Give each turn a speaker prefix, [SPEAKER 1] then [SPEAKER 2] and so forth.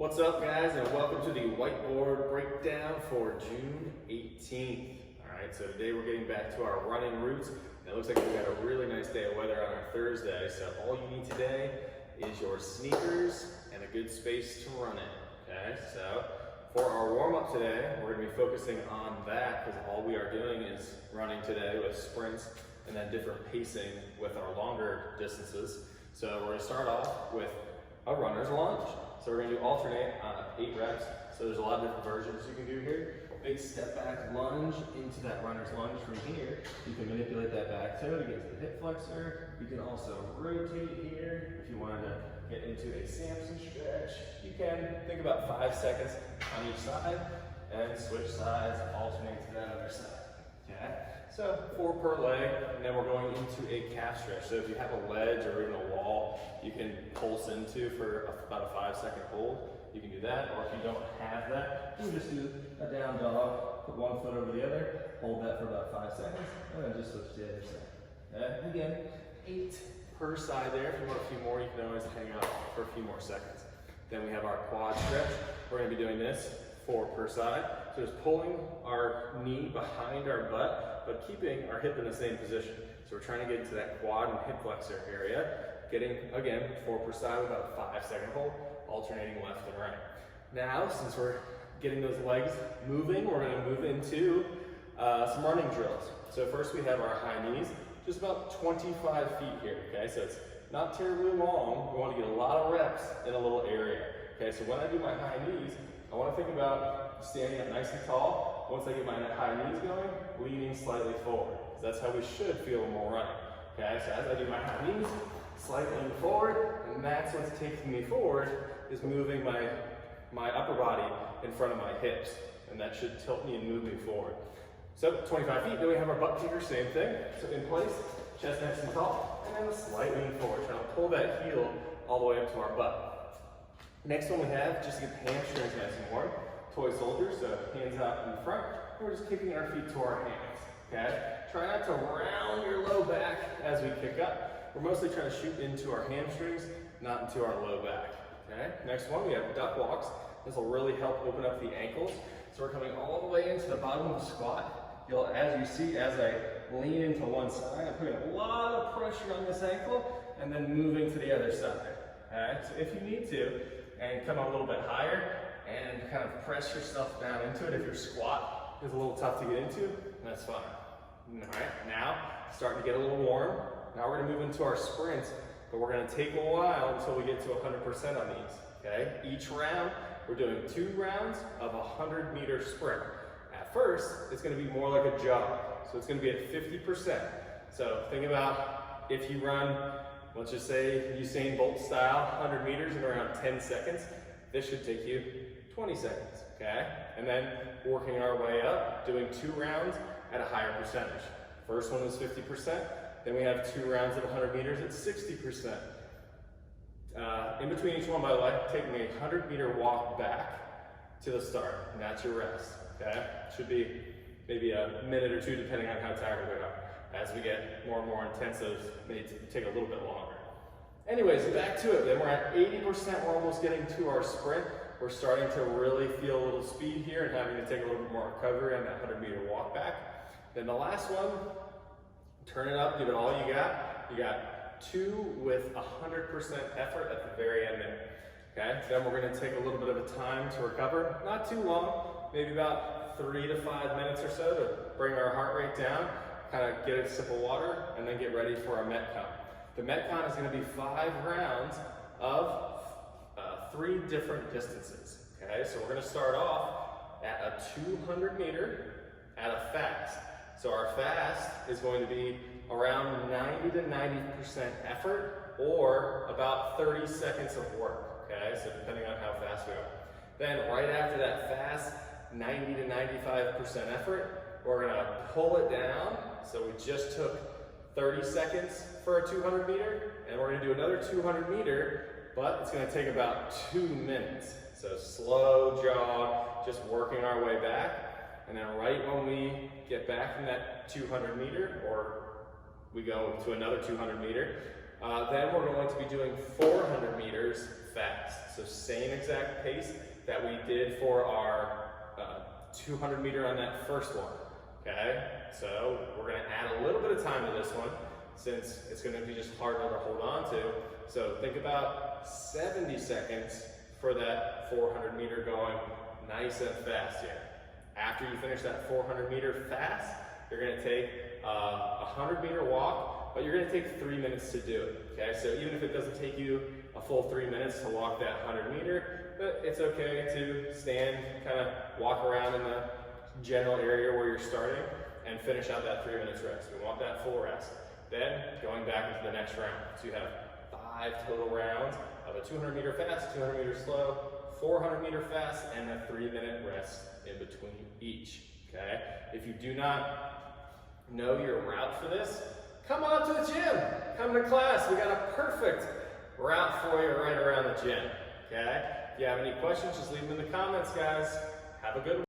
[SPEAKER 1] What's up, guys, and welcome to the Whiteboard Breakdown for June 18th. All right, so today we're getting back to our running routes. And it looks like we've got a really nice day of weather on our Thursday, so all you need today is your sneakers and a good space to run in, okay? So for our warm-up today, we're gonna be focusing on that because all we are doing is running today with sprints and then different pacing with our longer distances. So we're gonna start off with a runner's lunge. So we're gonna do alternate 8 reps. So there's a lot of different versions you can do here. Big step back lunge into that runner's lunge. From here, you can manipulate that back toe to get to the hip flexor. You can also rotate here. If you wanted to get into a Samson stretch, you can. Think about 5 seconds on each side and switch sides, alternate to that other side. Okay? So 4 per leg, and then we're going into a calf stretch. So if you have a ledge or even a wall you can pulse into for about a 5-second hold, you can do that. Or if you don't have that, you can just do a down dog, put one foot over the other, hold that for about 5 seconds, and then just switch to the other side. Okay? Again, 8 per side there. If you want a few more, you can always hang out for a few more seconds. Then we have our quad stretch. We're gonna be doing this 4 per side. So just pulling our knee behind our butt, but keeping our hip in the same position. So we're trying to get into that quad and hip flexor area. Getting, again, 4 per side with about a 5-second hold, alternating left and right. Now, since we're getting those legs moving, we're gonna move into some running drills. So first we have our high knees, just about 25 feet here, okay? So it's not terribly long. We wanna get a lot of reps in a little area, okay? So when I do my high knees, I wanna think about standing up nice and tall. Once I get my high knees going, leaning slightly forward. That's how we should feel when we're running, okay? So as I do my high knees, slightly lean forward, and that's what's taking me forward, is moving my upper body in front of my hips, and that should tilt me and move me forward. So 25 feet, then we have our butt kicker, same thing. So in place, chest nice and tall, and then a slight lean forward, trying to pull that heel all the way up to our butt. Next one we have, just to get the hamstrings nice and warm, toy soldiers, so hands out in front, and we're just kicking our feet to our hands, okay? Try not to round your low back as we kick up. We're mostly trying to shoot into our hamstrings, not into our low back, okay? Next one, we have duck walks. This will really help open up the ankles. So we're coming all the way into the bottom of the squat. As you see, as I lean into one side, I'm putting a lot of pressure on this ankle and then moving to the other side, okay? So if you need to, and come a little bit higher and kind of press yourself down into it. If your squat is a little tough to get into, that's fine. All right, now starting to get a little warm. Now we're gonna move into our sprints, but we're gonna take a while until we get to 100% on these, okay? Each round, we're doing 2 rounds of a 100-meter sprint. At first, it's gonna be more like a jog, so it's gonna be at 50%. So think about if you run, let's just say Usain Bolt style, 100 meters in around 10 seconds, this should take you 20 seconds, okay? And then working our way up, doing 2 rounds at a higher percentage. First one was 50%, then we have 2 rounds of 100 meters at 60%. In between each one, by the way, taking a 100-meter walk back to the start, and that's your rest, okay? Should be maybe a minute or 2, depending on how tired we are. As we get more and more intensive, it may take a little bit longer. Anyways, back to it. Then we're at 80%, we're almost getting to our sprint. We're starting to really feel a little speed here and having to take a little bit more recovery on that 100-meter walk back. Then the last one, turn it up, give it all you got. You got 2 with 100% effort at the very end there, okay? Then we're gonna take a little bit of a time to recover. Not too long, maybe about 3 to 5 minutes or so to bring our heart rate down, kind of get a sip of water, and then get ready for our Metcon. The Metcon is gonna be 5 rounds of 3 different distances, okay? So we're gonna start off at a 200-meter at a fast. So our fast is going to be around 90 to 90% effort or about 30 seconds of work, okay? So depending on how fast we are. Then right after that fast, 90 to 95% effort, we're gonna pull it down. So we just took 30 seconds for a 200 meter, and we're gonna do another 200 meter, but it's gonna take about 2 minutes. So slow jog, just working our way back. And then right when we get back from that 200 meter, or we go to another 200 meter, Then we're going to be doing 400 meters fast. So same exact pace that we did for our 200 meter on that first one. Okay, so we're going to add a little bit of time to this one since it's going to be just harder to hold on to. So think about 70 seconds for that 400 meter going nice and fast here. After you finish that 400 meter fast, you're going to take a 100 meter walk, but you're going to take 3 minutes to do it. Okay, so even if it doesn't take you a full 3 minutes to walk that 100 meter, but it's okay to stand, kind of walk around in the general area where you're starting and finish out that 3 minutes rest. We want that full rest. Then going back into the next round. So you have 5 total rounds of a 200 meter fast, 200 meter slow, 400 meter fast, and a 3 minute rest in between each. Okay? If you do not know your route for this, come on up to the gym. Come to class. We got a perfect route for you right around the gym. Okay? If you have any questions, just leave them in the comments, guys. Have a good one.